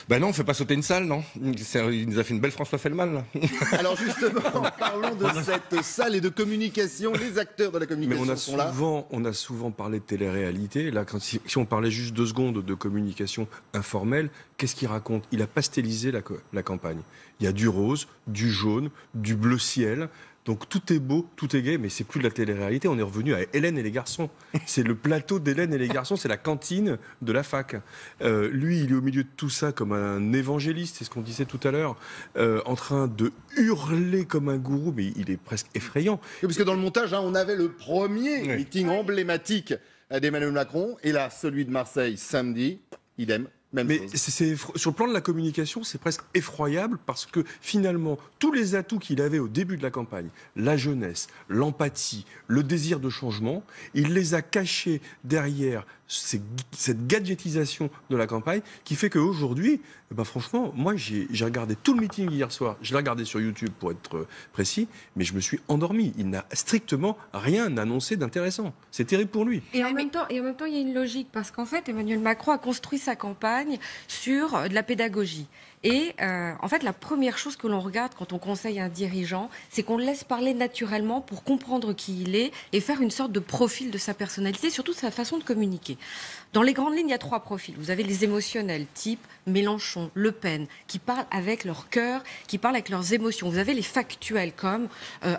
Ben non, on fait pas sauter une salle, non. Il nous a fait une belle François Fellman, là. Alors justement, parlons de cette salle et de communication. Les acteurs de la communication sont là. On a souvent parlé de télé-réalité. Là, si on parlait juste 2 secondes de communication informelle, qu'est-ce qu'il raconte? Il a pastelisé la campagne. Il y a du rose, du jaune, du bleu ciel. Donc tout est beau, tout est gai, mais c'est plus de la télé-réalité. On est revenu à Hélène et les garçons. C'est le plateau d'Hélène et les garçons, c'est la cantine de la fac. Lui, il est au milieu de tout ça comme un évangéliste, c'est ce qu'on disait tout à l'heure, en train de hurler comme un gourou, mais il est presque effrayant. Oui, parce que dans le montage, on avait le premier meeting emblématique d'Emmanuel Macron, et là, celui de Marseille, samedi, idem. Mais sur le plan de la communication, c'est presque effroyable parce que finalement, tous les atouts qu'il avait au début de la campagne, la jeunesse, l'empathie, le désir de changement, il les a cachés derrière cette gadgetisation de la campagne qui fait qu'aujourd'hui, franchement, moi j'ai regardé tout le meeting hier soir, je l'ai regardé sur YouTube pour être précis, mais je me suis endormi. Il n'a strictement rien annoncé d'intéressant. C'est terrible pour lui. Et en même temps, il y a une logique, parce qu'en fait, Emmanuel Macron a construit sa campagne sur de la pédagogie. Et en fait, la première chose que l'on regarde quand on conseille un dirigeant, c'est qu'on le laisse parler naturellement pour comprendre qui il est et faire une sorte de profil de sa personnalité, surtout de sa façon de communiquer. Dans les grandes lignes, il y a 3 profils. Vous avez les émotionnels, type Mélenchon, Le Pen, qui parlent avec leur cœur, qui parlent avec leurs émotions. Vous avez les factuels, comme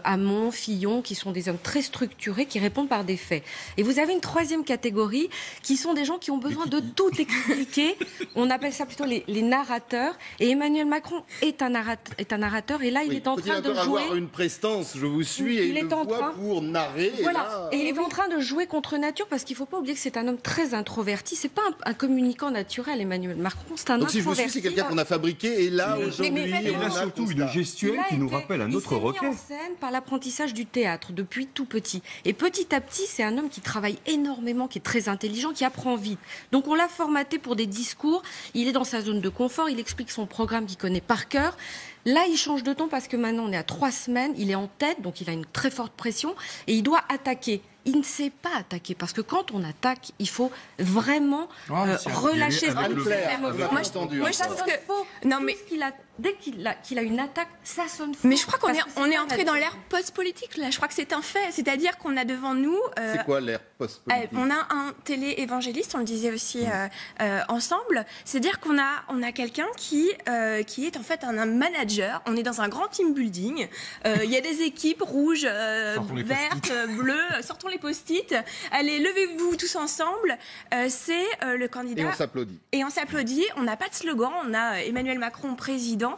Hamon, Fillon, qui sont des hommes très structurés, qui répondent par des faits. Et vous avez une 3e catégorie, qui sont des gens qui ont besoin de tout expliquer. On appelle ça plutôt les narrateurs. Et Emmanuel Macron est un narrateur. Et là, il est en train de jouer... avoir une prestance, je vous suis, et une voix pour narrer. Voilà. Et il est en train de jouer contre nature, parce qu'il ne faut pas oublier que c'est un homme très introverti. C'est pas un communicant naturel, Emmanuel Macron. C'est un donc introverti. Si je vous suis, c'est quelqu'un qu'on a fabriqué. Et là, aujourd'hui, il a surtout une gestuelle qui nous rappelle un autre Roquet. Il s'est mis en scène par l'apprentissage du théâtre depuis tout petit. Et petit à petit, c'est un homme qui travaille énormément, qui est très intelligent, qui apprend vite. Donc on l'a formaté pour des discours. Il est dans sa zone de confort. Il explique son programme qu'il connaît par cœur. Là, il change de ton parce que maintenant, on est à 3 semaines. Il est en tête, donc il a une très forte pression. Et il doit attaquer. Il ne sait pas attaquer, parce que quand on attaque, il faut vraiment relâcher ses émotions. Moi, je trouve que... Non, mais dès qu'il a une attaque, ça sonne faux. Mais je crois qu'on est entré dans l'ère post-politique, là. Je crois que c'est un fait. C'est-à-dire qu'on a devant nous... c'est quoi l'ère post-politique? On a un télé-évangéliste, on le disait aussi ensemble. C'est-à-dire qu'on a quelqu'un qui est en fait un manager. On est dans un grand team building. Il y a des équipes rouges, vertes, bleues. Sortons les post-it. Allez, levez-vous tous ensemble. C'est le candidat. Et on s'applaudit. On n'a pas de slogan. On a Emmanuel Macron président.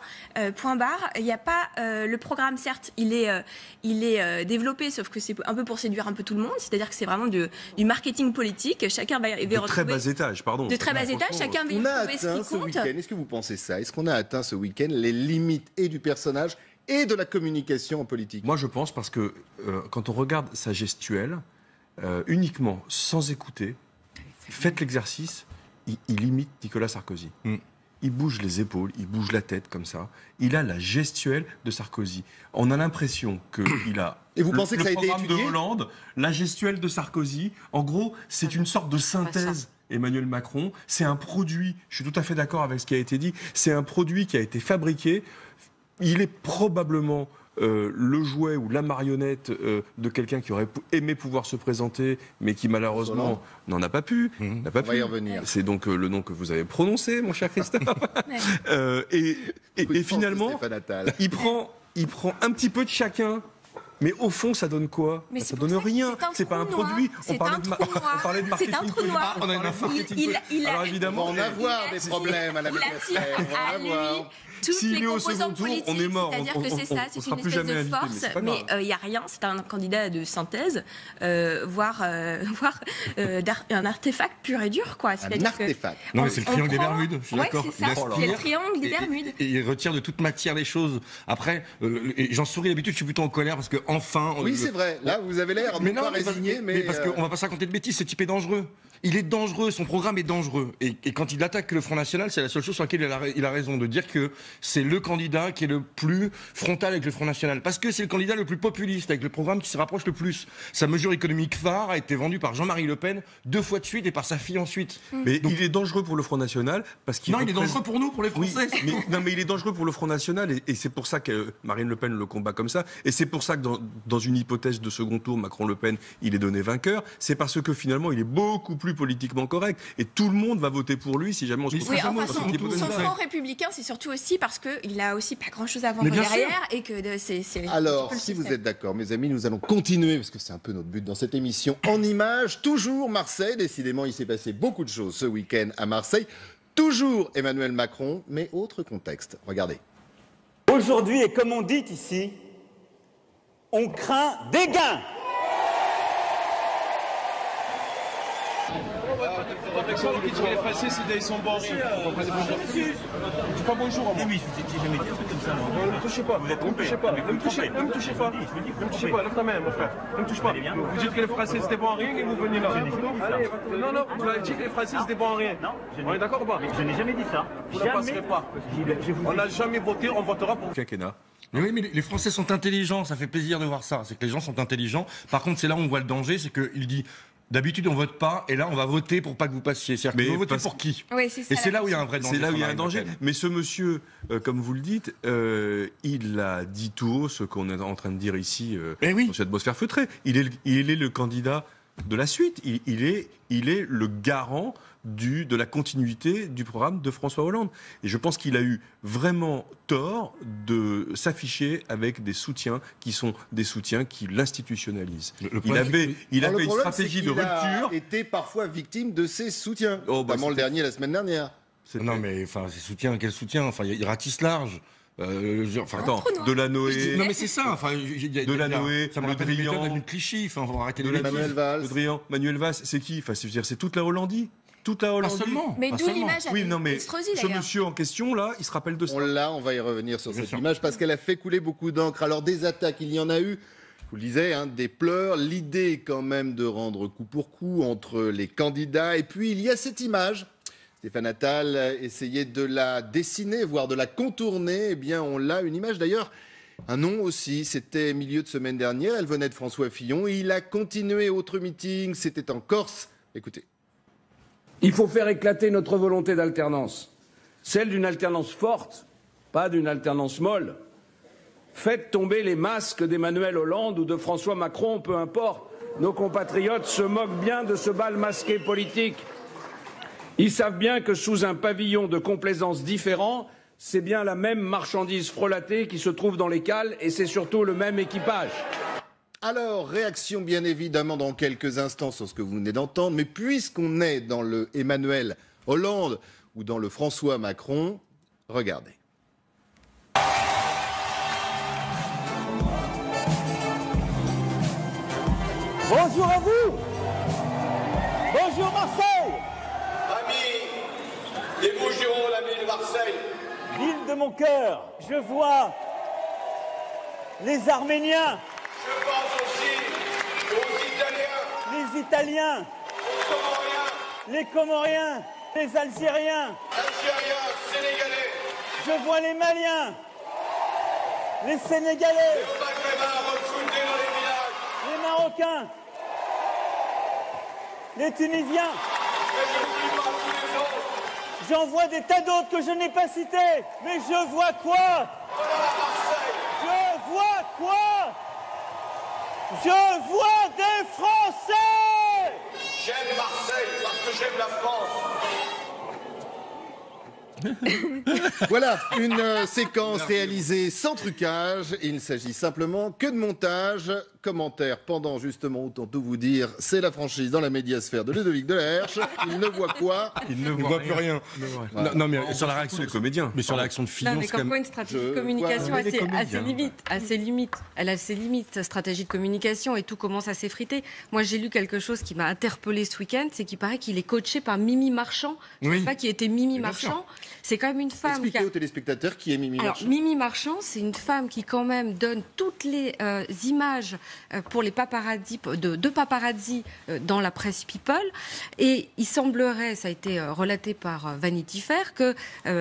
Point barre. Il n'y a pas le programme. Certes, il est développé, sauf que c'est un peu pour séduire un peu tout le monde. C'est-à-dire que c'est vraiment du marketing politique. Chacun va retrouver... De très bas étage, pardon. De très bas étage. Chacun va retrouver ce qui compte. Est-ce que vous pensez ça? Est-ce qu'on a atteint ce week-end les limites et du personnage et de la communication en politique? Moi, je pense, parce que quand on regarde sa gestuelle, uniquement, sans écouter, faites l'exercice, il imite Nicolas Sarkozy. Il bouge les épaules, il bouge la tête comme ça. Il a la gestuelle de Sarkozy. On a l'impression qu'il a... Et vous pensez que ça a été programme étudié de Hollande, la gestuelle de Sarkozy. En gros, c'est une sorte de synthèse. Emmanuel Macron, c'est un produit, je suis tout à fait d'accord avec ce qui a été dit, c'est un produit qui a été fabriqué. Il est probablement le jouet ou la marionnette de quelqu'un qui aurait aimé pouvoir se présenter, mais qui malheureusement n'en a pas pu. On va y revenir. C'est donc le nom que vous avez prononcé, mon cher Christophe. et finalement, il prend un petit peu de chacun. Mais au fond, ça donne quoi? Ça donne rien. C'est pas un produit. On parlait de marketing. C'est un trou noir. On a une marketing. Alors évidemment, on va en avoir des problèmes à la maîtresse. Toutes les composantes politiques, on est mort. C'est-à-dire que c'est ça, c'est une espèce de force, mais il n'y a rien, c'est un candidat de synthèse, voire un artefact pur et dur, quoi. Un artefact. Non, mais c'est le triangle des Bermudes, je suis d'accord. C'est ça, c'est le triangle des Bermudes. Et il retire de toute matière les choses. Après, j'en souris d'habitude, je suis plutôt en colère parce que enfin. Oui, c'est vrai. Là, vous avez l'air pas résigné, mais parce qu'on va pas se raconter de bêtises, ce type est dangereux. Il est dangereux, son programme est dangereux. Et quand il attaque le Front National, c'est la seule chose sur laquelle il a raison, de dire que c'est le candidat qui est le plus frontal avec le Front National. Parce que c'est le candidat le plus populiste, avec le programme qui se rapproche le plus. Sa mesure économique phare a été vendue par Jean-Marie Le Pen 2 fois de suite et par sa fille ensuite. Mais donc, il est dangereux pour le Front National parce qu'il il est dangereux pour nous, pour les Français. Oui, mais il est dangereux pour le Front National et c'est pour ça que Marine Le Pen le combat comme ça. Et c'est pour ça que dans une hypothèse de second tour, Macron-Le Pen, il est donné vainqueur. C'est parce que finalement, il est beaucoup plus politiquement correct. Et tout le monde va voter pour lui si jamais on se retrouve enfin, dans cette hypothèse. son front républicain, c'est surtout aussi parce qu'il n'a aussi pas grand-chose à vendre derrière et que c'est alors, si vous êtes d'accord, mes amis, nous allons continuer, parce que c'est un peu notre but dans cette émission, en images, toujours Marseille. Décidément, il s'est passé beaucoup de choses ce week-end à Marseille. Toujours Emmanuel Macron, mais autre contexte. Regardez. Aujourd'hui, et comme on dit ici, on craint des gains. Les Français, ils sont bons. Je dis pas bonjour à moi. Oui, j'ai jamais dit un truc comme ça. Ne me touchez pas. Vous êtes trompé. Ne me touchez pas. Ne me touchez pas. Ne me touchez pas. Lève ta main, mon frère. Ne me touche pas. Vous dites que les Français, c'était bon en rien et vous venez là. Allez, non, vous avez dit que les Français, c'était bon en rien. Non, on est d'accord ou pas? Je n'ai jamais dit ça. Vous ne passerez pas. On n'a jamais voté, on votera pour Quinquennat. Mais oui, mais les Français sont intelligents, ça fait plaisir de voir ça. C'est que les gens sont intelligents. Par contre, c'est là où on voit le danger, c'est qu'il dit... D'habitude, on vote pas, et là, on va voter pour pas que vous passiez. C'est-à-dire que vous votez pour qui? Oui, c'est ça. Et c'est là où il y a un vrai danger. C'est là où il y a un danger. Mais ce monsieur, comme vous le dites, il a dit tout haut ce qu'on est en train de dire ici dans cette atmosphère feutrée. Il est le candidat de la suite. Il est le garant de la continuité du programme de François Hollande. Et je pense qu'il a eu vraiment tort de s'afficher avec des soutiens qui sont des soutiens qui l'institutionnalisent. Il avait une stratégie de rupture. Il a été parfois victime de ses soutiens, notamment le dernier la semaine dernière. Non, mais enfin, ces soutiens, quel soutien? Enfin, il ratisse large. Attends, Delanoë. Non mais c'est ça. Enfin, Delanoë, ça me rappelle les méthodes de Clichy. Enfin, on va arrêter les Manuel Valls. Manuel Valls, c'est qui? Enfin, c'est toute la Hollandie. Toute la Hollandie. Pas seulement. Mais d'où l'image à Estrosi, ce monsieur en question là, il se rappelle de ça. On va y revenir sur cette image parce qu'elle a fait couler beaucoup d'encre. Alors des attaques, il y en a eu. Je vous le disais, des pleurs. L'idée quand même de rendre coup pour coup entre les candidats. Et puis il y a cette image. Stéphane Attal essayait de la dessiner, voire de la contourner. Eh bien, on l'a, une image d'ailleurs. Un nom aussi, c'était milieu de semaine dernière. Elle venait de François Fillon. Il a continué autre meeting. C'était en Corse. Écoutez. Il faut faire éclater notre volonté d'alternance, celle d'une alternance forte, pas d'une alternance molle. Faites tomber les masques d'Emmanuel Hollande ou de François Macron, peu importe. Nos compatriotes se moquent bien de ce bal masqué politique. Ils savent bien que sous un pavillon de complaisance différent, c'est bien la même marchandise frelatée qui se trouve dans les cales et c'est surtout le même équipage. Alors, réaction bien évidemment dans quelques instants sur ce que vous venez d'entendre, mais puisqu'on est dans le Emmanuel Hollande ou dans le François Macron, regardez. Bonjour à vous. Bonjour Marseille. Amis des Bouches-du-Rhône, amis de Marseille. Ville de mon cœur, je vois les Arméniens. Je pense aussi aux Italiens. Les Italiens. Aux Comoriens. Les Comoriens. Les Algériens. Algériens, Sénégalais. Je vois les Maliens. Les Sénégalais. Les Maghrébins recrutés dans les villages. Les Marocains. Les Tunisiens. Et je n'oublie pas tous les autres. J'en vois des tas d'autres que je n'ai pas cités. Mais je vois quoi? Voilà Marseille. Je vois quoi? Je vois des Français. J'aime Marseille parce que j'aime la France. Voilà, une séquence réalisée sans trucage. Il ne s'agit simplement que de montage. Commentaire pendant justement, autant tout vous dire, c'est la franchise dans la médiasphère de Ludovic Delerche. Il ne voit quoi? Il ne voit plus rien. Voilà. Non, mais sur la réaction des comédiens. Mais sur la réaction de Fillon, non, mais comme quoi une stratégie de communication a ses limites. Elle a ses limites, sa stratégie de communication, et tout commence à s'effriter. Moi, j'ai lu quelque chose qui m'a interpellée ce week-end, c'est qu'il paraît qu'il est coaché par Mimi Marchand. Je ne sais pas qui était Mimi Marchand. c'est quand même une femme Expliquez aux téléspectateurs qui est Mimi Marchand. Alors, Mimi Marchand, c'est une femme qui quand même donne toutes les images pour les paparazzi, de paparazzi dans la presse People. Et il semblerait, ça a été relaté par Vanity Fair, que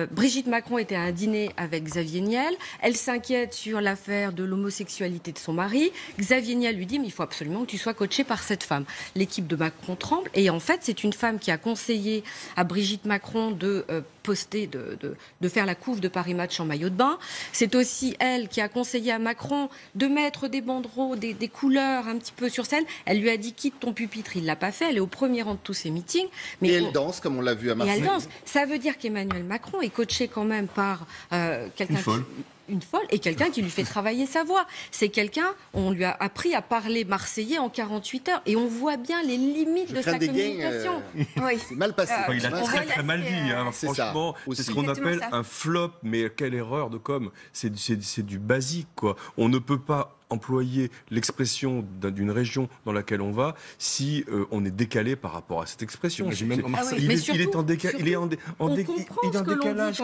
Brigitte Macron était à un dîner avec Xavier Niel. Elle s'inquiète sur l'affaire de l'homosexualité de son mari. Xavier Niel lui dit, mais il faut absolument que tu sois coaché par cette femme. L'équipe de Macron tremble. Et en fait, c'est une femme qui a conseillé à Brigitte Macron de poster, de faire la couve de Paris Match en maillot de bain. C'est aussi elle qui a conseillé à Macron de mettre des banderoles, des couleurs un petit peu sur scène. Elle lui a dit quitte ton pupitre, il l'a pas fait. Elle est au premier rang de tous ses meetings. Mais et elle danse comme on l'a vu à Marseille. Et elle danse. Ça veut dire qu'Emmanuel Macron est coaché quand même par quelqu'un une folle et quelqu'un qui lui fait travailler sa voix. C'est quelqu'un, on lui a appris à parler marseillais en 48 heures et on voit bien les limites de sa communication. Oui. C'est mal passé. Il a très mal dit, hein, franchement. C'est ce qu'on appelle un flop, mais quelle erreur de com'. C'est du basique, quoi. On ne peut pas employer l'expression d'une région dans laquelle on va si on est décalé par rapport à cette expression. Il est en décalage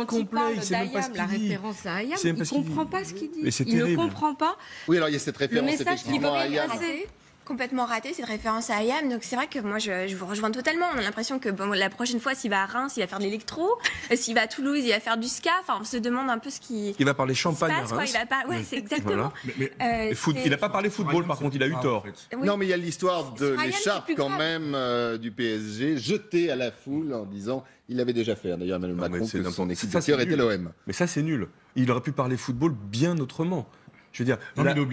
complet. Il sait même pas ce qu'il dit. Il ne comprend pas ce qu'il dit. Il ne comprend pas. Oui, alors il y a cette référence le message qu'il veut passer. Complètement raté cette référence à Ayam, donc c'est vrai que moi je vous rejoins totalement. On a l'impression que la prochaine fois s'il va à Reims il va faire de l'électro, s'il va à Toulouse il va faire du ska, enfin on se demande un peu ce qui il va parler champagne à Reims. Il va pas... ouais, c'est exactement. Voilà. Il n'a pas parlé football par contre, il a eu tort. Oui. Non mais il y a l'histoire de l'écharpe quand même du PSG jetée à la foule en disant il l'avait déjà fait d'ailleurs Emmanuel Macron que son équipe de cœur était l'OM. Mais ça c'est nul. Il aurait pu parler football bien autrement. Je veux dire,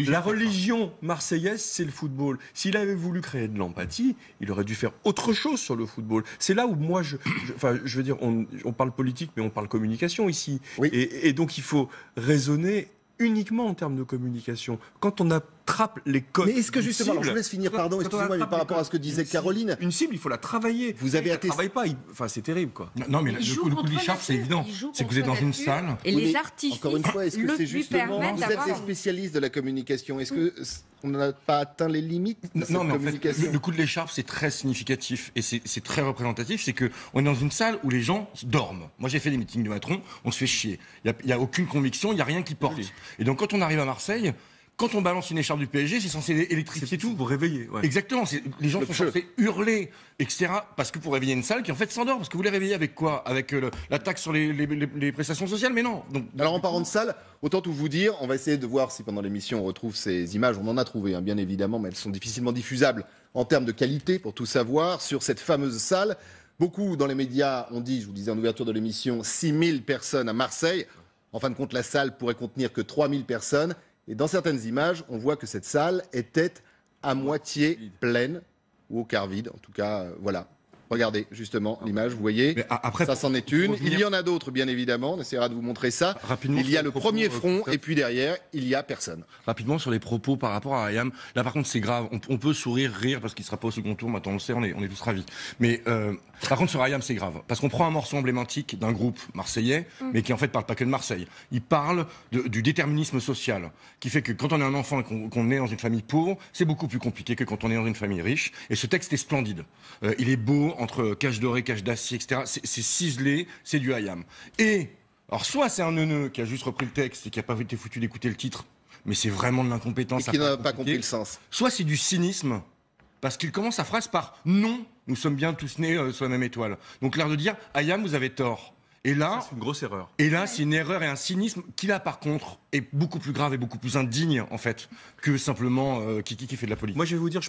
la religion marseillaise, c'est le football. S'il avait voulu créer de l'empathie, il aurait dû faire autre chose sur le football. C'est là où moi, je veux dire, on parle politique, mais on parle communication ici. Oui. Et donc, il faut raisonner uniquement en termes de communication. Quand on attrape les codes. Mais est-ce que justement, alors je vous laisse finir, pardon, excusez-moi, mais par rapport à ce que disait Caroline. Une cible, il faut la travailler. Vous avez attesté. Travaille pas, enfin c'est terrible quoi. Non, mais le coup de l'écharpe, c'est évident. C'est que vous êtes dans une salle. Et les artifices. Encore une fois, est-ce que c'est justement. Vous êtes des spécialistes de la communication. Est-ce que on n'a pas atteint les limites de cette communication ? En fait, le coup de l'écharpe, c'est très significatif et c'est très représentatif. C'est qu'on est dans une salle où les gens dorment. Moi, j'ai fait des meetings de Macron, on se fait chier. Il n'y a aucune conviction, il n'y a rien qui porte. Et donc, quand on arrive à Marseille, quand on balance une écharpe du PSG, c'est censé électrifier tout. Pour réveiller. Ouais. Exactement. Les gens sont censés hurler, etc. Parce que pour réveiller une salle qui en fait s'endort. Parce que vous les réveillez avec quoi ? Avec la taxe sur les prestations sociales ? Mais non. Donc, alors en parlant de salle, autant tout vous dire, on va essayer de voir si pendant l'émission on retrouve ces images. On en a trouvé, bien évidemment, mais elles sont difficilement diffusables en termes de qualité pour tout savoir sur cette fameuse salle. Beaucoup dans les médias ont dit, je vous disais en ouverture de l'émission, 6000 personnes à Marseille. En fin de compte, la salle pourrait contenir que 3000 personnes. Et dans certaines images, on voit que cette salle était à moitié pleine, ou au quart vide. En tout cas, voilà. Regardez justement l'image, vous voyez, après, ça c'en est une. Il y en a d'autres, bien évidemment, on essaiera de vous montrer ça. Rapidement, il y a le premier front, et puis derrière, il y a personne. Rapidement sur les propos par rapport à Ayam, là par contre c'est grave, on peut sourire, rire, parce qu'il ne sera pas au second tour, maintenant on le sait, on est tous ravis. Mais par contre sur Ayam c'est grave, parce qu'on prend un morceau emblématique d'un groupe marseillais, mais qui en fait parle pas que de Marseille. Il parle du déterminisme social, qui fait que quand on est un enfant et qu'on est dans une famille pauvre, c'est beaucoup plus compliqué que quand on est dans une famille riche. Et ce texte est splendide. Il est beau, entre cache doré, cache d'acier, etc. C'est ciselé, c'est du Ayam. Et, alors soit c'est un neuneu qui a juste repris le texte et qui n'a pas été foutu d'écouter le titre, mais c'est vraiment de l'incompétence. Et qui n'a pas compris le sens. Soit c'est du cynisme, parce qu'il commence sa phrase par « Non, nous sommes bien tous nés sur la même étoile ». Donc l'air de dire « Ayam, vous avez tort ». Et là, c'est une grosse erreur. Et là, c'est une erreur et un cynisme qui, là, par contre, est beaucoup plus grave et beaucoup plus indigne, en fait, que simplement Kiki qui fait de la politique. Moi, je vais vous dire,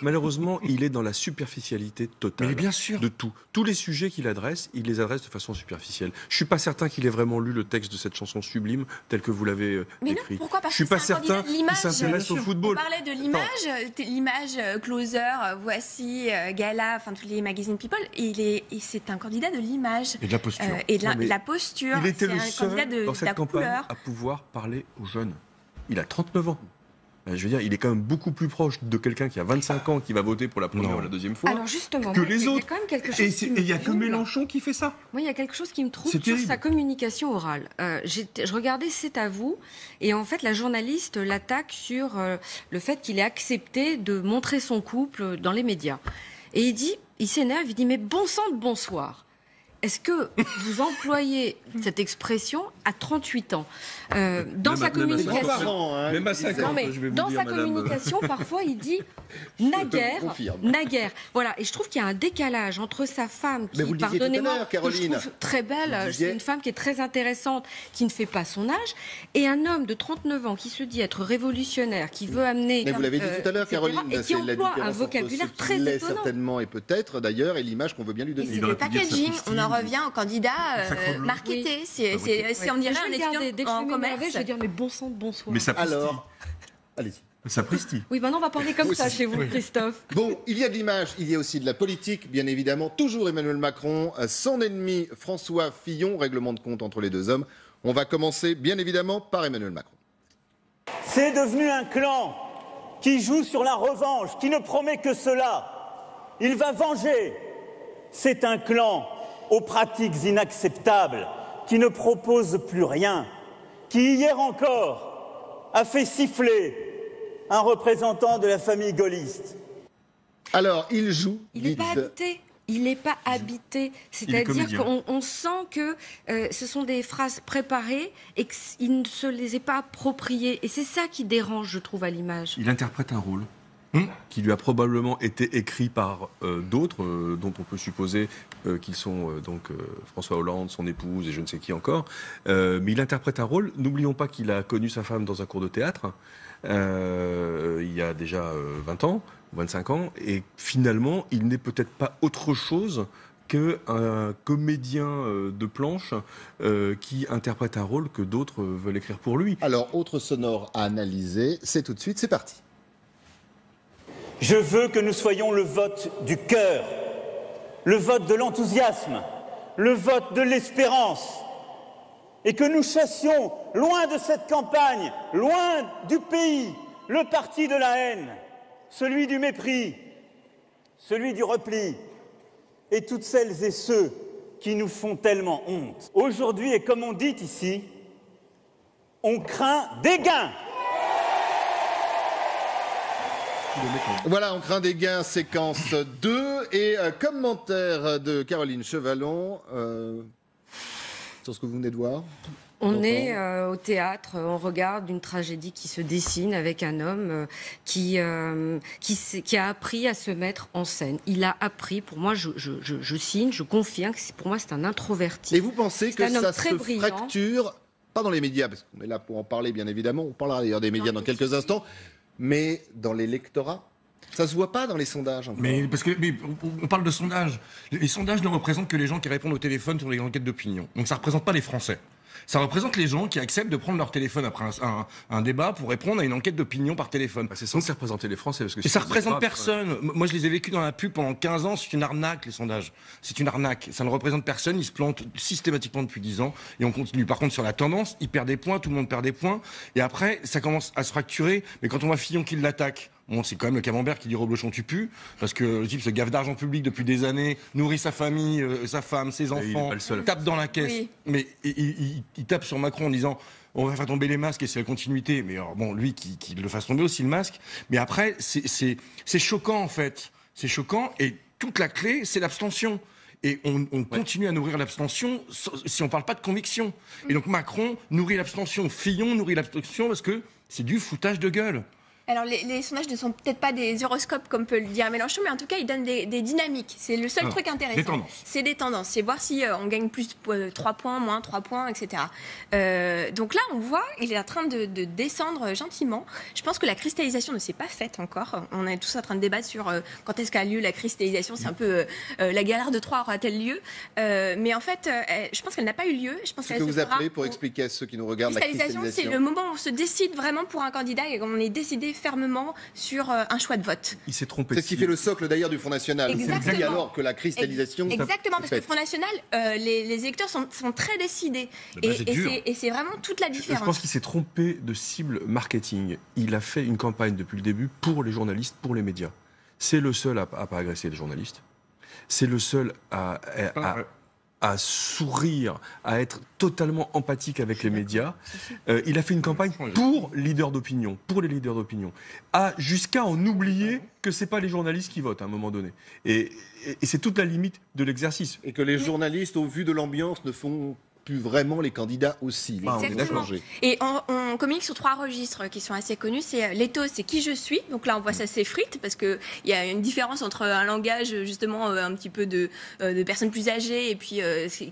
malheureusement, il est dans la superficialité totale. Mais bien sûr. De tout. Tous les sujets qu'il adresse, il les adresse de façon superficielle. Je suis pas certain qu'il ait vraiment lu le texte de cette chanson sublime tel que vous l'avez écrit. Non, pourquoi ? Parce je suis que pas certain qu'il s'intéresse au football. On parlait de l'image Closer, Voici, Gala, enfin tous les magazines People. Et c'est un candidat de l'image. Et de la posture. Et de la posture. Il était le seul de dans cette campagne à pouvoir parler aux jeunes. Il a 39 ans. Je veux dire, il est quand même beaucoup plus proche de quelqu'un qui a 25 ans qui va voter pour la première ou la deuxième fois. Alors justement, que les autres. Et il n'y a que Mélenchon qui fait ça. Moi, il y a quelque chose qui me trouble sur sa communication orale. Je regardais C'est à vous, et en fait, la journaliste l'attaque sur le fait qu'il ait accepté de montrer son couple dans les médias. Et il s'énerve, il dit « Mais bon sang de bonsoir !» est-ce que vous employez cette expression à 38 ans dans sa communication, même à 50 ans, je vais vous dans dire, sa madame. communication, parfois, il dit naguère. Voilà, et je trouve qu'il y a un décalage entre sa femme, qui, vous le disiez tout à l'heure, que je Caroline. trouve très belle, c'est une femme qui est très intéressante, qui ne fait pas son âge, et un homme de 39 ans qui se dit être révolutionnaire, qui veut amener... Mais vous l'avez dit tout à l'heure, etc., Caroline, et qui c'est la emploie différence un entre vocabulaire ce qu'il très est étonnant. certainement et peut-être d'ailleurs, et l'image qu'on veut bien lui Et donner. c'est le packaging, on en revient au candidat marketé. C'est on dirait un étudiant dès que en je vais commerce. m'énerver, je vais dire mais bon sang de bonsoir. Mais ça Alors, allez-y. Sapristi. Oui, maintenant on va parler comme ça chez vous, Christophe. Bon, il y a de l'image, il y a aussi de la politique, bien évidemment. Toujours Emmanuel Macron, son ennemi François Fillon, règlement de compte entre les deux hommes. On va commencer, bien évidemment, par Emmanuel Macron. C'est devenu un clan qui joue sur la revanche, qui ne promet que cela. Il va venger. C'est un clan aux pratiques inacceptables, qui ne propose plus rien, qui hier encore a fait siffler un représentant de la famille gaulliste. Alors, il joue. Il n'est pas habité. Il n'est pas habité. C'est-à-dire qu'on sent que ce sont des phrases préparées et qu'il ne se les est pas appropriées. Et c'est ça qui dérange, je trouve, à l'image. Il interprète un rôle qui lui a probablement été écrit par d'autres, dont on peut supposer qu'ils sont François Hollande, son épouse et je ne sais qui encore. Mais il interprète un rôle. N'oublions pas qu'il a connu sa femme dans un cours de théâtre il y a déjà 20 ans, 25 ans, et finalement, il n'est peut-être pas autre chose qu'un comédien de planche qui interprète un rôle que d'autres veulent écrire pour lui. Alors, autre sonore à analyser, c'est tout de suite, c'est parti. Je veux que nous soyons le vote du cœur, le vote de l'enthousiasme, le vote de l'espérance, et que nous chassions, loin de cette campagne, loin du pays, le parti de la haine, celui du mépris, celui du repli, et toutes celles et ceux qui nous font tellement honte. Aujourd'hui, et comme on dit ici, on craint des gains. Voilà, on craint des gains, séquence 2, et commentaire de Caroline Chevalon sur ce que vous venez de voir. On est au théâtre, on regarde une tragédie qui se dessine avec un homme qui a appris à se mettre en scène. Il a appris, pour moi, je signe, je confirme, pour moi c'est un introverti. Et vous pensez que ça se brillant. fracture, pas dans les médias, parce qu'on est là pour en parler bien évidemment, on parlera d'ailleurs des médias dans quelques instants, mais dans l'électorat? Ça se voit pas dans les sondages encore. Mais on parle de sondages. Les sondages ne représentent que les gens qui répondent au téléphone sur les enquêtes d'opinion. Donc ça ne représente pas les Français. Ça représente les gens qui acceptent de prendre leur téléphone après un débat pour répondre à une enquête d'opinion par téléphone. C'est censé représenter les Français. Parce que ça représente personne. Moi, je les ai vécus dans la pub pendant 15 ans. C'est une arnaque, les sondages. C'est une arnaque. Ça ne représente personne. Ils se plantent systématiquement depuis 10 ans. Et on continue. Par contre, sur la tendance, ils perdent des points. Tout le monde perd des points. Et après, ça commence à se fracturer. Mais quand on voit Fillon qui l'attaque, bon, c'est quand même le camembert qui dit Reblochon tu pues, parce que le type se gaffe d'argent public depuis des années, nourrit sa famille, sa femme, ses enfants, tape dans la caisse. Oui. Mais il tape sur Macron en disant on va faire tomber les masques et c'est la continuité. Mais alors, bon, lui qui le fasse tomber aussi le masque. Mais après, c'est choquant en fait. C'est choquant et toute la clé, c'est l'abstention. Et on continue à nourrir l'abstention si on ne parle pas de conviction. Et donc Macron nourrit l'abstention, Fillon nourrit l'abstention parce que c'est du foutage de gueule. Alors, les sondages ne sont peut-être pas des horoscopes, comme peut le dire Mélenchon, mais en tout cas, ils donnent des dynamiques. C'est le seul truc intéressant. C'est des tendances. C'est voir si on gagne plus 3 points, moins 3 points, etc. Donc là, on voit, il est en train de descendre gentiment. Je pense que la cristallisation ne s'est pas faite encore. On est tous en train de débattre sur quand est-ce qu'a lieu la cristallisation. C'est un peu la galère de Troie aura-t-elle lieu. Mais en fait, je pense qu'elle n'a pas eu lieu. Je pense ce que vous appelez, pour expliquer à ceux qui nous regardent, la cristallisation, c'est le moment où on se décide vraiment pour un candidat et on est décidé fermement sur un choix de vote. Il s'est trompé. C'est ce qui fait le socle d'ailleurs du Front National. Exactement. C'est alors que la cristallisation. Exactement, parce que le Front National, les électeurs sont très décidés. Et c'est vraiment toute la différence. Je pense qu'il s'est trompé de cible marketing. Il a fait une campagne depuis le début pour les journalistes, pour les médias. C'est le seul à pas agresser les journalistes. C'est le seul à à sourire, à être totalement empathique avec les médias. Il a fait une campagne pour les leaders d'opinion, jusqu'à en oublier que c'est pas les journalistes qui votent à un moment donné. Et c'est toute la limite de l'exercice. Et que les journalistes, au vu de l'ambiance, ne font plus vraiment les candidats aussi. Là, on est d'accord. Et on communique sur 3 registres qui sont assez connus. C'est l'éthos, c'est qui je suis. Donc là, on voit ça s'effrite parce qu'il y a une différence entre un langage justement un petit peu de personnes plus âgées et puis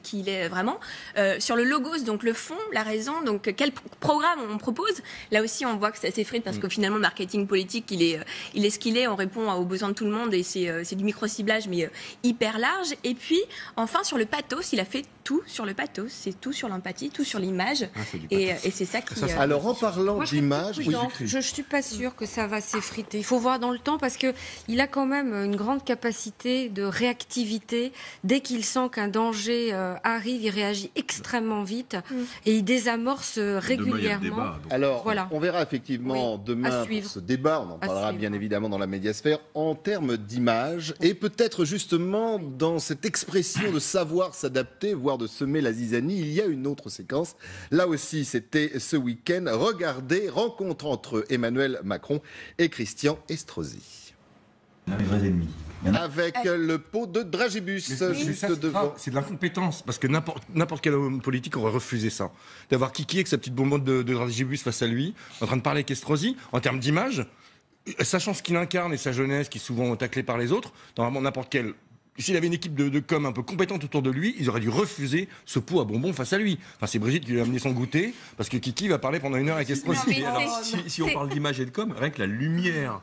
qui il est vraiment. Sur le logos, donc le fond, la raison, donc quel programme on propose. Là aussi, on voit que ça s'effrite parce que finalement, le marketing politique, il est ce qu'il est. On répond aux besoins de tout le monde et c'est du micro-ciblage mais hyper large. Et puis, enfin, sur le pathos, il a fait tout sur le pathos. C'est tout sur l'empathie, tout sur l'image. Et c'est ça qui... Alors, en parlant d'image... Je ne suis pas sûre que ça va s'effriter. Il faut voir dans le temps parce qu'il a quand même une grande capacité de réactivité. Dès qu'il sent qu'un danger arrive, il réagit extrêmement vite et il désamorce régulièrement. Alors, voilà. On verra effectivement demain pour ce débat. On en parlera bien évidemment dans la médiasphère en termes d'image et peut-être justement dans cette expression de savoir s'adapter, voire de semer la zizanie. Il y a une autre séquence. Là aussi, c'était ce week-end. Regardez, rencontre entre Emmanuel Macron et Christian Estrosi. Les vrais ennemis. Avec le pot de dragibus juste devant. C'est de l'incompétence, parce que n'importe quel homme politique aurait refusé ça. D'avoir Kiki avec sa petite bonbonne de dragibus face à lui, en train de parler avec Estrosi, en termes d'image, sachant ce qu'il incarne et sa jeunesse, qui est souvent taclée par les autres, normalement n'importe quel... S'il avait une équipe de com un peu compétente autour de lui, ils auraient dû refuser ce pot à bonbons face à lui. Enfin, c'est Brigitte qui lui a amené son goûter, parce que Kiki va parler pendant 1 heure avec Estrosi. Si on parle d'image et de com, rien que la lumière,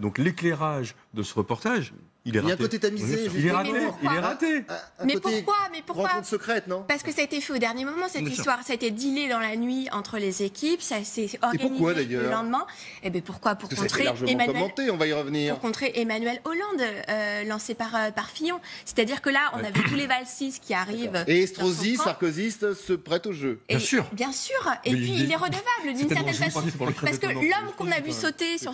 donc l'éclairage de ce reportage, il est raté. Il y a un côté tamisé. Il est raté. Mais pourquoi Rencontre secrète, non? Parce que ça a été fait au dernier moment, cette histoire. Ça a été dealé dans la nuit entre les équipes. Ça s'est organisé le lendemain. Et bien pourquoi? Pour contrer on va y revenir. Pour contrer Emmanuel Hollande, lancé par Fillon. C'est-à-dire que là, on a vu tous les valsis qui arrivent. Et Estrosi, sarkozyste, se prête au jeu. Bien sûr. Bien sûr. Et puis, il est redevable d'une certaine façon. Parce que l'homme qu'on a vu sauter sur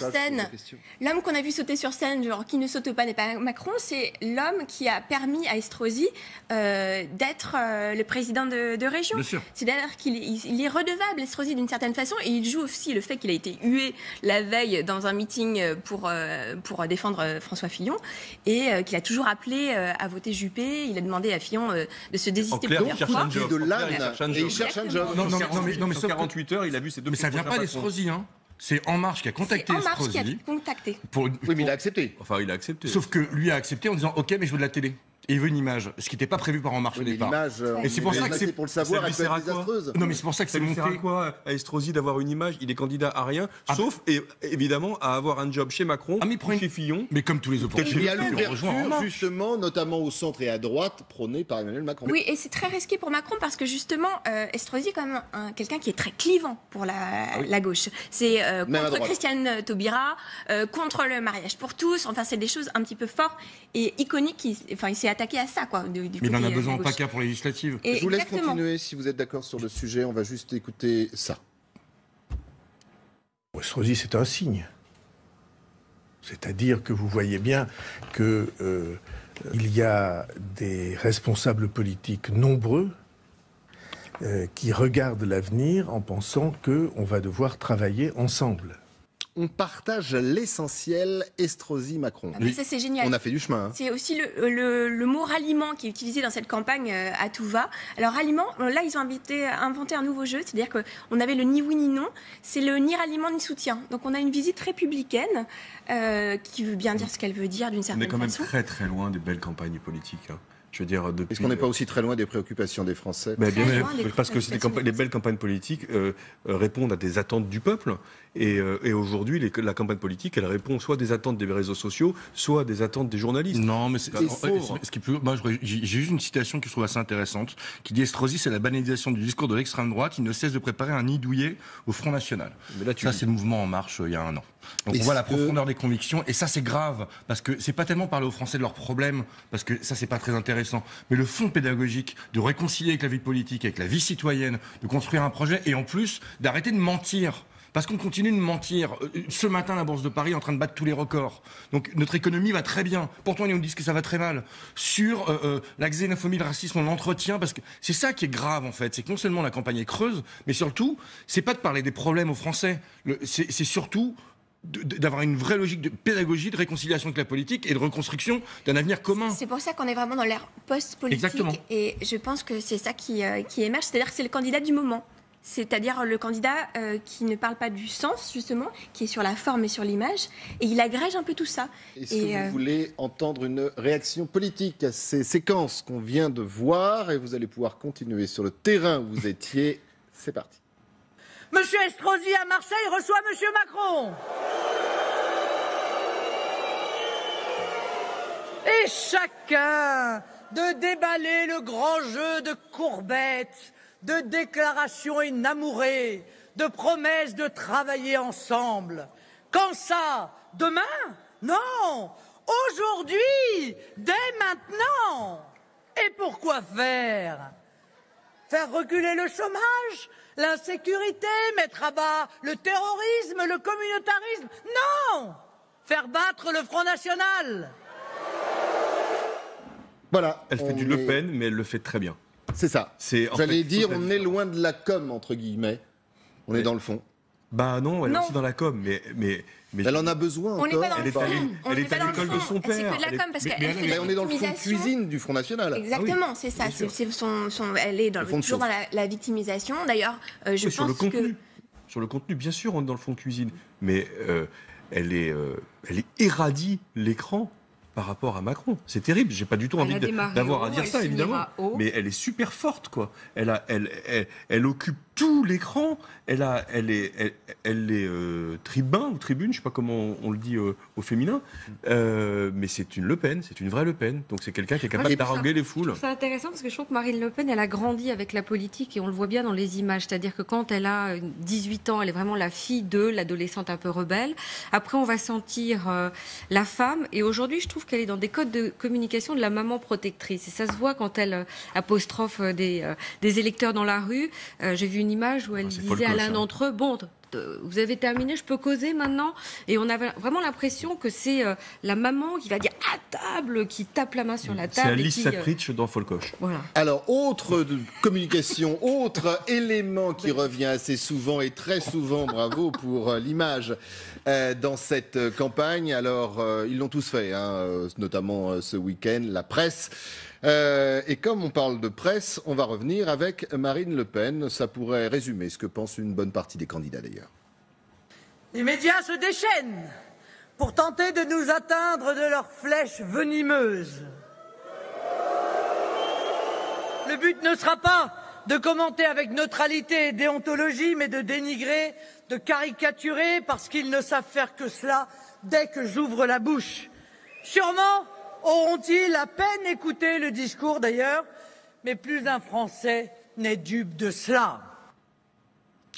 scène, genre qui ne saute pas n'est pas Macron, c'est l'homme qui a permis à Estrosi d'être le président de région. C'est-à-dire qu'il est redevable, Estrosi, d'une certaine façon, et il joue aussi le fait qu'il a été hué la veille dans un meeting pour défendre François Fillon, et qu'il a toujours appelé à voter Juppé. Il a demandé à Fillon de se désister plusieurs fois. Il cherche un job. Non, mais sur 48 heures, il a vu ces deux. Mais ça ne vient pas d'Estrosi, hein. C'est En Marche qui a contacté Estrosi. Oui, mais il a accepté. Enfin, il a accepté. Sauf que lui a accepté en disant OK, mais je veux de la télé. Et il veut une image, ce qui n'était pas prévu par En Marche au départ. Et c'est pour ça que c'est pour le savoir, elle peut être désastreuse. Non, mais c'est pour ça que c'est monté. Ça sert à quoi à Estrosi d'avoir une image? Il est candidat à rien, sauf évidemment à avoir un job chez Macron, chez Fillon. Mais comme tous les opportunistes. Il y a l'ouverture, justement, notamment au centre et à droite, prônée par Emmanuel Macron. Oui, et c'est très risqué pour Macron parce que justement, Estrosi est quand même quelqu'un qui est très clivant pour la gauche. C'est contre Christiane Taubira, contre le mariage pour tous. Enfin, c'est des choses un petit peu fortes et iconiques. Il s'est attaqué à ça, quoi. Mais il en a besoin pas qu'à pour les législatives. Je vous laisse continuer si vous êtes d'accord sur le sujet. On va juste écouter ça. Estrosi, c'est un signe. C'est-à-dire que vous voyez bien qu'il y a des responsables politiques nombreux qui regardent l'avenir en pensant qu'on va devoir travailler ensemble. On partage l'essentiel Estrosi-Macron. Mais ça, c'est génial. On a fait du chemin. C'est aussi le mot ralliement qui est utilisé dans cette campagne à tout va. Alors, ralliement, là, ils ont inventé un nouveau jeu, c'est-à-dire qu'on avait le ni oui ni non, c'est le ni ralliement ni soutien. Donc, on a une visite républicaine qui veut bien dire ce qu'elle veut dire d'une certaine façon. On est quand même très très loin des belles campagnes politiques. Je veux dire, est-ce qu'on n'est pas aussi très loin des préoccupations des Français? Bien, parce que les belles campagnes politiques répondent à des attentes du peuple. Et aujourd'hui, la campagne politique, elle répond soit des attentes des réseaux sociaux, soit des attentes des journalistes. Non, mais ce qui est plus. Moi, j'ai juste une citation que je trouve assez intéressante, qui dit Estrosi, c'est la banalisation du discours de l'extrême droite. Il ne cesse de préparer un nid douillet au Front National. Mais là, ça, c'est le mouvement En Marche il y a 1 an. Donc on voit la profondeur des convictions, et ça, c'est grave, parce que c'est pas tellement parler aux Français de leurs problèmes, parce que ça, c'est pas très intéressant, mais le fond pédagogique de réconcilier avec la vie politique, avec la vie citoyenne, de construire un projet, et en plus d'arrêter de mentir. Parce qu'on continue de mentir. Ce matin, la Bourse de Paris est en train de battre tous les records. Donc notre économie va très bien. Pourtant, ils nous disent que ça va très mal. Sur la xénophobie, le racisme, on l'entretient, parce que c'est ça qui est grave, en fait. C'est que non seulement la campagne est creuse, mais surtout, c'est pas de parler des problèmes aux Français. C'est surtout d'avoir une vraie logique de pédagogie, de réconciliation avec la politique et de reconstruction d'un avenir commun. C'est pour ça qu'on est vraiment dans l'ère post-politique. Exactement. Et je pense que c'est ça qui émerge, c'est-à-dire que c'est le candidat du moment. C'est-à-dire le candidat qui ne parle pas du sens, justement, qui est sur la forme et sur l'image, et il agrège un peu tout ça. Est-ce que vous voulez entendre une réaction politique à ces séquences qu'on vient de voir, et vous allez pouvoir continuer sur le terrain où vous étiez. C'est parti. Monsieur Estrosi à Marseille reçoit Monsieur Macron. Et chacun de déballer le grand jeu de courbettes, de déclarations inamourées, de promesses de travailler ensemble. Quand ça? Demain? Non! Aujourd'hui! Dès maintenant! Et pourquoi faire? Faire reculer le chômage? L'insécurité, mettre à bas le terrorisme, le communautarisme. Non! Faire battre le Front National. Voilà. Elle fait du Le Pen, mais elle le fait très bien. C'est ça. J'allais dire, on est loin de la com, entre guillemets. On est dans le fond. Bah non, elle est aussi dans la com, mais elle en a besoin encore. On n'est pas dans le fond. Elle est à l'école de son père. C'est que de la com, parce qu'elle fait on est dans le fond de cuisine du Front National. Exactement, c'est ça. Elle est toujours dans la victimisation. D'ailleurs, je pense que... Sur le contenu, bien sûr, on est dans le fond de cuisine. Mais elle irradie l'écran par rapport à Macron. C'est terrible. J'ai pas du tout envie d'avoir à dire ça, évidemment. Mais elle est super forte, quoi. Elle occupe tout l'écran. Elle est tribun ou tribune, je sais pas comment on le dit au féminin. Mais c'est une Le Pen, c'est une vraie Le Pen. Donc c'est quelqu'un qui est capable d'haranguer les foules. C'est intéressant parce que je trouve que Marine Le Pen, elle a grandi avec la politique et on le voit bien dans les images. C'est-à-dire que quand elle a 18 ans, elle est vraiment la fille de l'adolescente un peu rebelle. Après, on va sentir la femme. Et aujourd'hui, je trouve qu'elle est dans des codes de communication de la maman protectrice. Et ça se voit quand elle apostrophe des électeurs dans la rue. J'ai vu une image où elle disait à l'un d'entre eux, bon, vous avez terminé, je peux causer maintenant. Et on avait vraiment l'impression que c'est la maman qui va dire à table, qui tape la main sur la table. C'est Alice Sapritch dans Folcoche. Voilà. Alors, autre communication, autre élément qui revient assez souvent et très souvent, bravo pour l'image, dans cette campagne. Alors, ils l'ont tous fait, notamment ce week-end, la presse. Et comme on parle de presse, on va revenir avec Marine Le Pen. Ça pourrait résumer ce que pense une bonne partie des candidats d'ailleurs. Les médias se déchaînent pour tenter de nous atteindre de leurs flèches venimeuses. Le but ne sera pas de commenter avec neutralité et déontologie, mais de dénigrer, de caricaturer, parce qu'ils ne savent faire que cela dès que j'ouvre la bouche. Sûrement auront-ils à peine écouté le discours d'ailleurs, mais plus d'un Français n'est dupe de cela.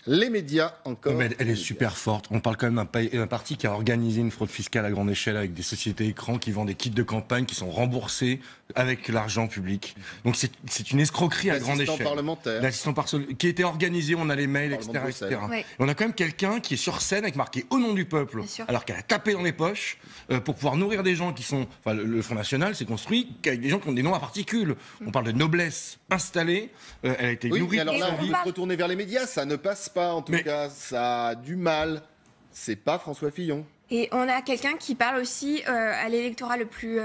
Les médias encore. Mais elle est super forte. On parle quand même d'un parti qui a organisé une fraude fiscale à grande échelle avec des sociétés écrans qui vendent des kits de campagne qui sont remboursés avec l'argent public. Donc c'est une escroquerie à grande échelle. L'assistant parlementaire. Qui était organisé, on a les mails, etc. Ouais. Et on a quand même quelqu'un qui est sur scène avec marqué au nom du peuple, alors qu'elle a tapé dans les poches pour pouvoir nourrir des gens qui sont... Enfin, le Front National s'est construit avec des gens qui ont des noms à particules. On parle de noblesse installée. Elle a été nourrie. Oui, alors là, on veut se retourner vers les médias, ça ne passe pas en tout cas, ça a du mal. C'est pas François Fillon. Et on a quelqu'un qui parle aussi à l'électorat le plus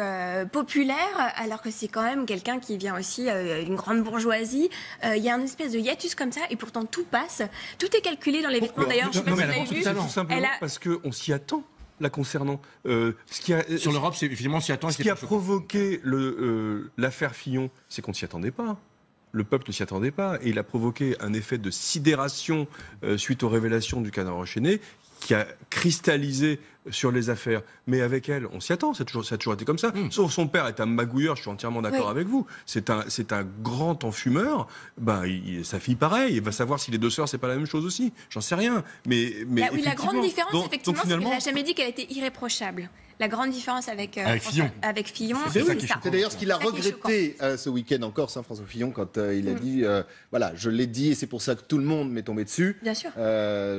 populaire, alors que c'est quand même quelqu'un qui vient aussi d'une grande bourgeoisie. Il y a une espèce de hiatus comme ça, et pourtant tout passe. Tout est calculé dans les vêtements. D'ailleurs, je ne sais pas si vous l'avez vu. Tout simplement parce qu'on s'y attend. La concernant. Sur l'Europe, c'est évidemment s'y attend. Ce qui a provoqué l'affaire Fillon, c'est qu'on ne s'y attendait pas. Le peuple ne s'y attendait pas. Et il a provoqué un effet de sidération suite aux révélations du Canard enchaîné qui a cristallisé sur les affaires. Mais avec elle, on s'y attend, ça a toujours été comme ça. Sauf son père est un magouilleur, je suis entièrement d'accord avec vous. C'est un grand enfumeur. Sa fille, pareil. Il va savoir si les deux sœurs, c'est pas la même chose aussi. J'en sais rien. Mais la grande différence, effectivement, c'est finalement, qu'elle n'a jamais dit qu'elle était irréprochable. La grande différence avec Fillon, c'est ça. C'est d'ailleurs ce qu'il a regretté ce week-end en Corse, François Fillon, quand il a dit voilà, je l'ai dit et c'est pour ça que tout le monde m'est tombé dessus. Bien sûr.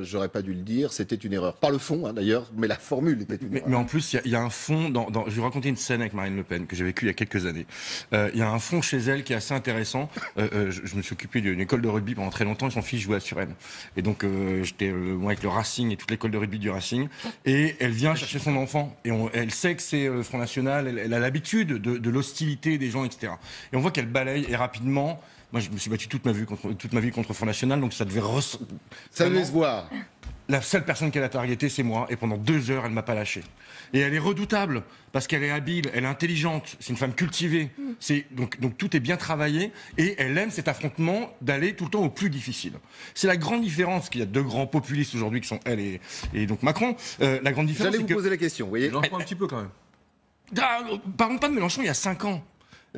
J'aurais pas dû le dire, c'était une erreur. Pas le fond, d'ailleurs, mais la formule était une erreur. Mais en plus, il y a un fond. Je vais vous raconter une scène avec Marine Le Pen que j'ai vécue il y a quelques années. Il y a un fond chez elle qui est assez intéressant. Je me suis occupé d'une école de rugby pendant très longtemps et son fils jouait à Suresnes. Et donc, j'étais moi avec le Racing et toute l'école de rugby du Racing. Et elle vient chercher son enfant. Et elle sait que c'est le Front National, elle a l'habitude de l'hostilité des gens, etc. Et on voit qu'elle balaye et rapidement. Moi, je me suis battu toute ma vie contre le Front National, donc ça devait se voir. La seule personne qu'elle a targetée, c'est moi, et pendant 2 heures, elle m'a pas lâché. Et elle est redoutable parce qu'elle est habile, elle est intelligente, c'est une femme cultivée. Donc tout est bien travaillé et elle aime cet affrontement d'aller tout le temps au plus difficile. C'est la grande différence qu'il y a 2 grands populistes aujourd'hui qui sont elle et donc Macron. La grande différence. J'allais vous poser la question, vous voyez. J'en prends un petit peu quand même. Parlons pas de Mélenchon il y a 5 ans.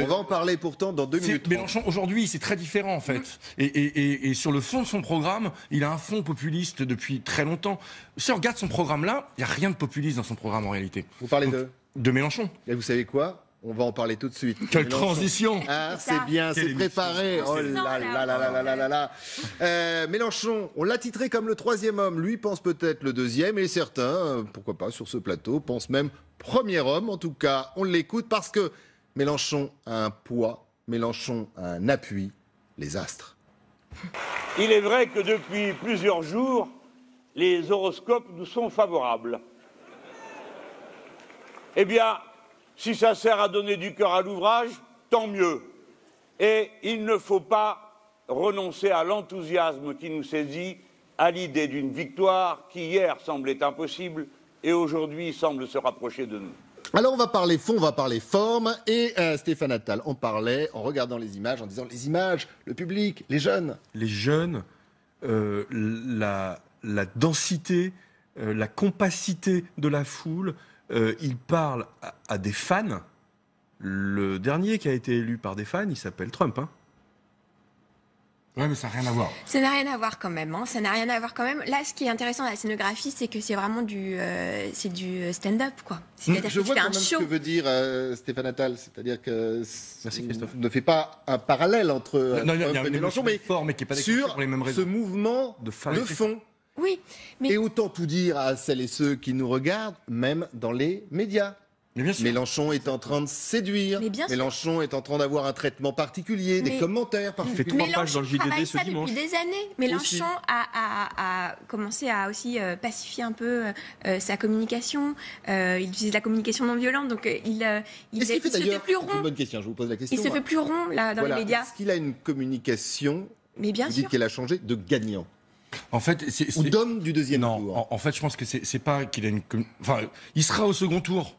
On va en parler pourtant dans 2 minutes. Mélenchon, aujourd'hui, c'est très différent, en fait. Et sur le fond de son programme, il a un fond populiste depuis très longtemps. Si on regarde son programme-là, il n'y a rien de populiste dans son programme, en réalité. Vous parlez de Mélenchon. Et vous savez quoi ? On va en parler tout de suite. Quelle transition! Ah, c'est bien, c'est préparé. Oh là là là là là là. Mélenchon, on l'a titré comme le 3e homme. Lui pense peut-être le 2e, et certains, pourquoi pas, sur ce plateau, pensent même premier homme. En tout cas, on l'écoute parce que Mélenchon a un poids, Mélenchon a un appui, les astres. Il est vrai que depuis plusieurs jours, les horoscopes nous sont favorables. Eh bien, si ça sert à donner du cœur à l'ouvrage, tant mieux. Et il ne faut pas renoncer à l'enthousiasme qui nous saisit, à l'idée d'une victoire qui hier semblait impossible et aujourd'hui semble se rapprocher de nous. Alors on va parler fond, on va parler forme, et Stéphane Attal en parlait en regardant les images, en disant les images, le public, les jeunes. Les jeunes, la densité, la compacité de la foule, il parle à des fans. Le dernier qui a été élu par des fans, il s'appelle Trump. Ouais, mais ça n'a rien à voir. Ça n'a rien à voir quand même. Ça n'a rien à voir quand même. Là, ce qui est intéressant dans la scénographie, c'est que c'est vraiment du stand-up, quoi. C'est-à-dire Je vois quand même ce que veut dire Stéphane Attal. C'est-à-dire que ne fait pas un parallèle entre Trump et Mélenchon, mais sur ce mouvement de fond. Oui, mais... Et autant tout dire à celles et ceux qui nous regardent, même dans les médias. Mélenchon est en train de séduire. Mélenchon est en train d'avoir un traitement particulier, des commentaires. Il fait 3 pages dans le JDD ce dimanche. Depuis des années. Mélenchon a commencé à aussi pacifier un peu sa communication. Il utilise la communication non violente, donc il se fait plus rond. C'est une bonne question. Je vous pose la question. Il se fait plus rond là dans les médias. Est-ce qu'il a une communication? Mais bien sûr. Vous dites qu'elle a changé de gagnant. En fait, ou d'homme du 2e tour. Non, en fait, je pense que c'est pas qu'il a une. Enfin, il sera au second tour.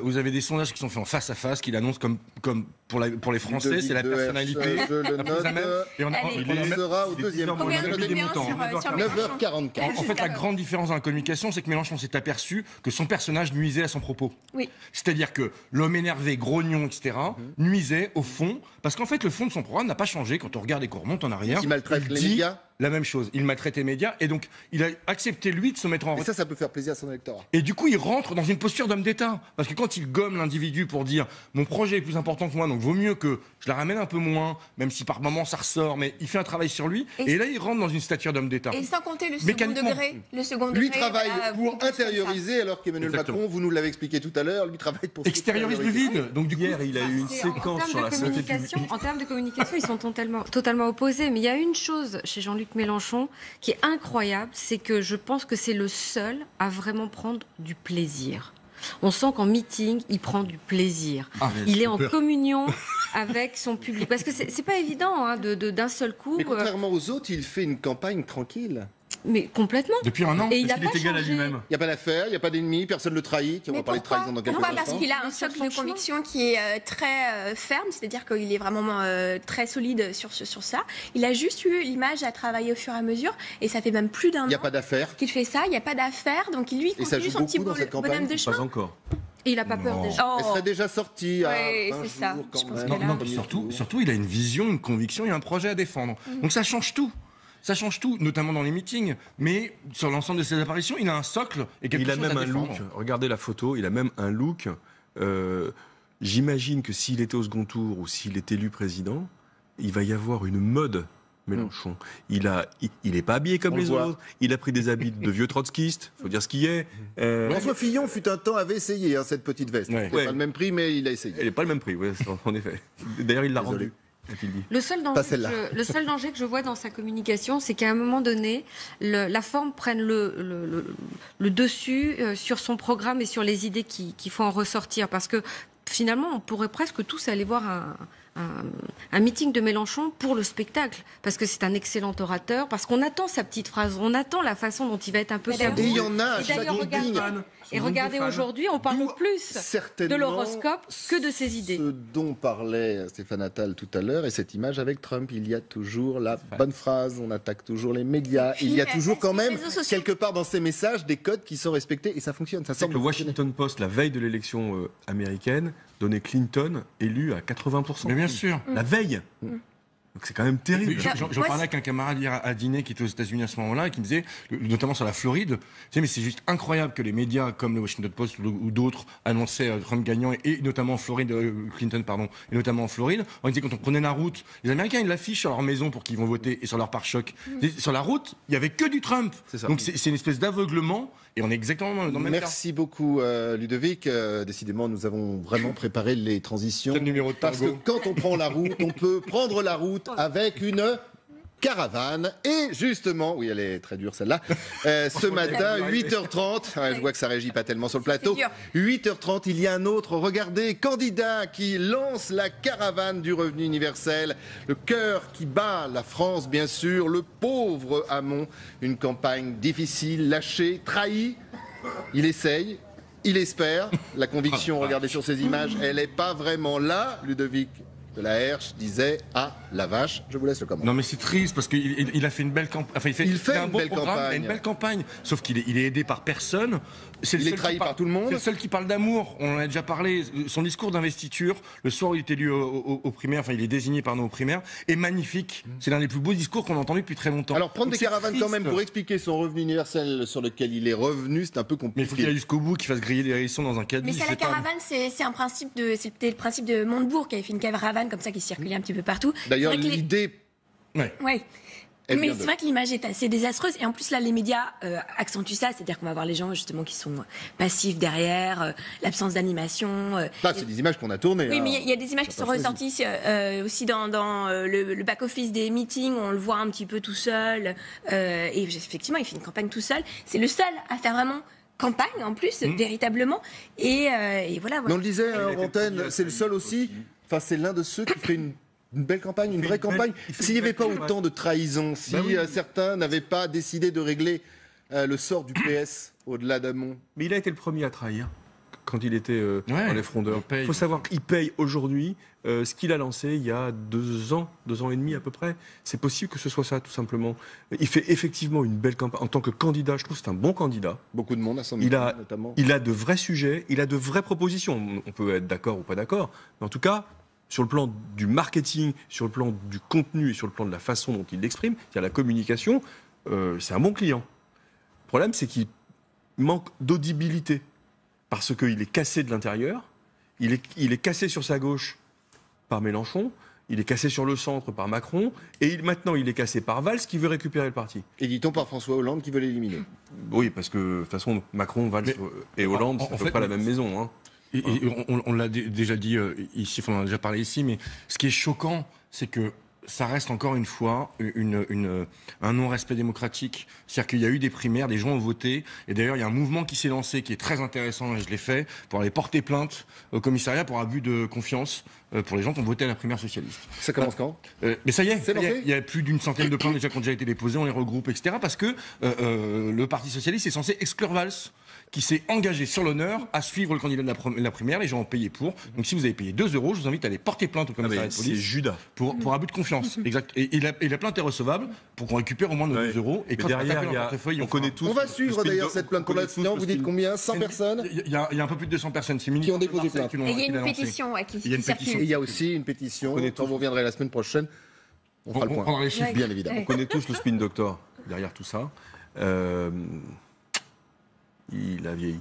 Vous avez des sondages qui sont faits en face à face, qu'il annonce comme pour les Français, c'est la personnalité. Je le note. Et il sera au 2e tour. 9h44. En fait, la grande différence dans la communication, c'est que Mélenchon s'est aperçu que son personnage nuisait à son propos. Oui. C'est-à-dire que l'homme énervé, grognon, etc., nuisait au fond, parce qu'en fait, le fond de son programme n'a pas changé. Quand on regarde et qu'on remonte en arrière, il maltraite les médias. La même chose, il maltraite les médias et donc il a accepté lui de se mettre en retrait. Et ça peut faire plaisir à son électorat. Et du coup, il rentre dans une posture d'homme d'État. Parce que quand il gomme l'individu pour dire mon projet est plus important que moi, donc vaut mieux que je la ramène un peu moins, même si par moment ça ressort, mais il fait un travail sur lui. Et là, il rentre dans une stature d'homme d'État. Et sans compter le second degré. Lui travaille pour intérioriser, alors qu'Emmanuel Macron, vous nous l'avez expliqué tout à l'heure, lui travaille pour extériorise le vide. Donc hier, il a eu une séquence sur la santé publique. En termes de communication, ils sont totalement opposés. Mais il y a une chose chez Jean-Luc Mélenchon qui est incroyable, c'est que je pense que c'est le seul à vraiment prendre du plaisir. On sent qu'en meeting, il prend du plaisir. Il est en communion avec son public. Parce que c'est pas évident d'un seul coup. Mais contrairement aux autres, il fait une campagne tranquille. Mais complètement. Depuis un an. Et il Est-ce qu'il est égal à lui-même? Il n'y a pas d'affaire, il n'y a pas d'ennemi, personne ne le trahit. On va parler de trahison dans quelques Pourquoi? instants. Parce qu'il a un socle de conviction qui est très ferme, c'est-à-dire qu'il est vraiment très solide sur ça. Il a juste eu l'image à travailler au fur et à mesure, et ça fait même plus d'un an. Il n'y a pas d'affaire. Qu'il fait ça, il n'y a pas d'affaire, donc lui il Et ça continue joue son petit beaucoup dans cette campagne? bonhomme de chemin. Pas encore. Et il n'a pas peur déjà. Elle serait déjà sortie à Ouais, 20 c'est ça. jours quand Je pense même. que là- Non, puis surtout, il a une vision, une conviction et un projet à défendre. Donc ça change tout. Ça change tout, notamment dans les meetings, mais sur l'ensemble de ses apparitions, il a un socle et quelque Il a chose même à un défendre. look, regardez la photo, il a même un look. J'imagine que s'il était au second tour ou s'il est élu président, il va y avoir une mode Mélenchon. Il est pas habillé comme On les le voit. autres, il a pris des habits de vieux trotskistes, faut dire ce qu'il est. François Fillon fut un temps avait essayé cette petite veste. Ouais. C'était Ouais. pas le même prix, mais il a essayé. Elle n'est pas le même prix, oui, en effet. D'ailleurs, il l'a Désolé. rendu. a-t-il dit. Le seul danger que je vois dans sa communication, c'est qu'à un moment donné, la forme prenne le dessus sur son programme et sur les idées qu'il faut en ressortir. Parce que finalement, on pourrait presque tous aller voir un meeting de Mélenchon pour le spectacle, parce que c'est un excellent orateur, parce qu'on attend sa petite phrase, on attend la façon dont il va être un peu Et il y en a à Et chaque d'ailleurs, meeting. regardez aujourd'hui, on parle plus de l'horoscope que de ses idées. Ce dont parlait Stéphane Attal tout à l'heure, et cette image avec Trump, il y a toujours la bonne phrase, on attaque toujours les médias, il y a toujours quand même, quelque part dans ces messages, des codes qui sont respectés, et ça fonctionne. Ça C'est que le Washington Post, la veille de l'élection américaine, donnait Clinton élu à 80%. Mais bien sûr. La veille. Donc c'est quand même terrible. J'en parlais avec un camarade hier à dîner qui était aux États-Unis à ce moment-là et qui me disait, notamment sur la Floride, tu sais, mais c'est juste incroyable que les médias comme le Washington Post ou d'autres annonçaient Trump gagnant et notamment en Floride, Clinton pardon, et notamment en Floride. On disait quand on prenait la route, les Américains ils l'affichent sur leur maison pour qu'ils vont voter et sur leur pare-choc. Sur la route, il y avait que du Trump. Donc c'est une espèce d'aveuglement et on est exactement dans le même cas. Merci beaucoup Ludovic. Décidément, nous avons vraiment préparé les transitions. Parce que quand on prend la route, on peut prendre la route avec une caravane. Et justement, oui, elle est très dure celle-là, ce matin, 8h30, ouais, je vois que ça régit pas tellement sur le plateau, 8h30, il y a un autre, regardez, candidat qui lance la caravane du revenu universel, le cœur qui bat la France, bien sûr, le pauvre Hamon, une campagne difficile, lâchée, trahie, il essaye, il espère, la conviction, regardez sur ces images, elle n'est pas vraiment là, Ludovic de la Herche disait à la vache. Je vous laisse le commentaire. Non mais c'est triste parce qu'il a fait une belle campagne. Enfin, il fait un une beau belle programme, campagne. il a une belle campagne. Sauf qu'il est aidé par personne. Il est trahi par tout le monde. C'est le seul qui parle d'amour. On en a déjà parlé. Son discours d'investiture, le soir où il est élu aux primaires, enfin il est désigné pardon aux primaires, est magnifique. C'est l'un des plus beaux discours qu'on a entendu depuis très longtemps. Alors prendre Donc, des caravanes triste. quand même pour expliquer son revenu universel sur lequel il est revenu, c'est un peu compliqué. Mais il faut qu'il aille jusqu'au bout, qu'il fasse griller des hérissons dans un caddie. Mais c'est la caravane, c'est un principe c'était le principe de Montebourg qui avait fait une caravane comme ça qui circulait un petit peu partout. D'ailleurs, C'est vrai que l'idée. Ouais. Mais c'est vrai que l'image est assez désastreuse et en plus là les médias accentuent ça, c'est-à-dire qu'on va voir les gens justement qui sont passifs derrière, l'absence d'animation. Là, c'est des images qu'on a tournées. Oui, hein. mais il y a des images qui sont ressorties aussi dans le back-office des meetings, on le voit un petit peu tout seul. Et effectivement, il fait une campagne tout seul. C'est le seul à faire vraiment campagne en plus, véritablement. Et voilà. Mais on le disait, en antenne, c'est le seul aussi. Enfin, c'est l'un de ceux qui fait une belle campagne, une vraie campagne. S'il n'y avait pas autant de trahison, si certains n'avaient pas décidé de régler le sort du PS au-delà d'Hamon. Mais il a été le premier à trahir quand il était dans les frondeurs. Il Il faut savoir qu'il paye aujourd'hui ce qu'il a lancé il y a 2 ans et demi à peu près. C'est possible que ce soit ça, tout simplement. Il fait effectivement une belle campagne. En tant que candidat, je trouve que c'est un bon candidat. Beaucoup de monde à son notamment. Il a de vrais sujets, il a de vraies propositions. On peut être d'accord ou pas d'accord, mais en tout cas, sur le plan du marketing, sur le plan du contenu et sur le plan de la façon dont il l'exprime, c'est-à-dire la communication, c'est un bon client. Le problème, c'est qu'il manque d'audibilité parce qu'il est cassé de l'intérieur, il est cassé sur sa gauche par Mélenchon, il est cassé sur le centre par Macron, et maintenant il est cassé par Valls qui veut récupérer le parti. Et dit-on par François Hollande qui veut l'éliminer. Oui, parce que de toute façon, Macron, Valls et Hollande, c'est à peu près la même maison. Hein. Et on l'a déjà dit ici, on en a déjà parlé ici, mais ce qui est choquant, c'est que ça reste encore une fois un non-respect démocratique. C'est-à-dire qu'il y a eu des primaires, des gens ont voté, et d'ailleurs il y a un mouvement qui s'est lancé qui est très intéressant, et je l'ai fait, pour aller porter plainte au commissariat pour abus de confiance pour les gens qui ont voté à la primaire socialiste. Ça commence quand Mais ça y est, C'est lancé. il y a plus d'une centaine de plaintes déjà qui ont déjà été déposées, on les regroupe, etc. Parce que le Parti socialiste est censé exclure Valls, qui s'est engagé sur l'honneur à suivre le candidat de la primaire. Les gens ont payé pour. Donc si vous avez payé 2 €, je vous invite à aller porter plainte au commissariat de C'est police. Judas. Pour abus de confiance. Exact. Et la plainte est recevable pour qu'on récupère au moins nos 2 €. Et Mais quand derrière, on portefeuille, on connaît tous. On va suivre d'ailleurs cette plainte. Pour l'instant, vous dites combien 100 personnes Il y a un peu plus de 200 personnes qui ont déposé plainte. Et il y a une pétition qui circule. Et il y a aussi une pétition. Quand vous reviendrez la semaine prochaine, on fera le point. prendra les chiffres. Bien évidemment. On connaît tous le spin doctor derrière tout ça. Il a vieilli.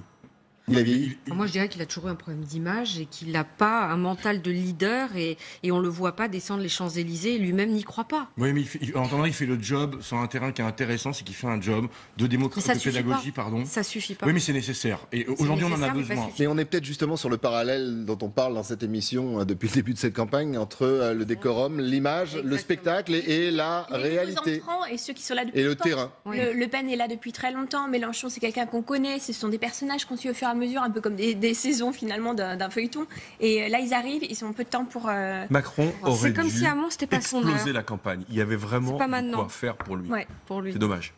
Il a vieilli. Moi, je dirais qu'il a toujours eu un problème d'image et qu'il n'a pas un mental de leader et on ne le voit pas descendre les Champs-Élysées et lui-même n'y croit pas. Oui, mais en attendant, il fait le job sur un terrain qui est intéressant, c'est qu'il fait un job de démocratie, de pédagogie, pardon. Ça suffit pas. Oui, mais c'est nécessaire. Et aujourd'hui, on en a besoin. Mais on est peut-être justement sur le parallèle dont on parle dans cette émission depuis le début de cette campagne entre le décorum, l'image, le spectacle et la réalité. Les entrants et ceux qui sont là depuis Et le longtemps. terrain. Le Pen est là depuis très longtemps. Mélenchon, c'est quelqu'un qu'on connaît. Ce sont des personnages qu'on suit au fur et à mesure, un peu comme des saisons finalement d'un feuilleton. Et là, ils arrivent, ils ont peu de temps pour. Macron aurait C'est comme dû si à un moment, c'était pas son exploser heure. la campagne. Il y avait vraiment C'est pas de maintenant. quoi faire pour lui. Ouais. Pour lui. C'est dommage.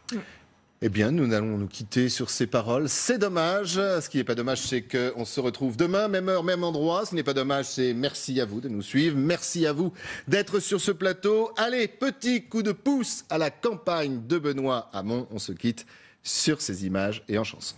Eh bien, nous allons nous quitter sur ces paroles. C'est dommage. Ce qui n'est pas dommage, c'est qu'on se retrouve demain, même heure, même endroit. Ce qui n'est pas dommage, c'est merci à vous de nous suivre. Merci à vous d'être sur ce plateau. Allez, petit coup de pouce à la campagne de Benoît Hamon. On se quitte sur ces images et en chanson.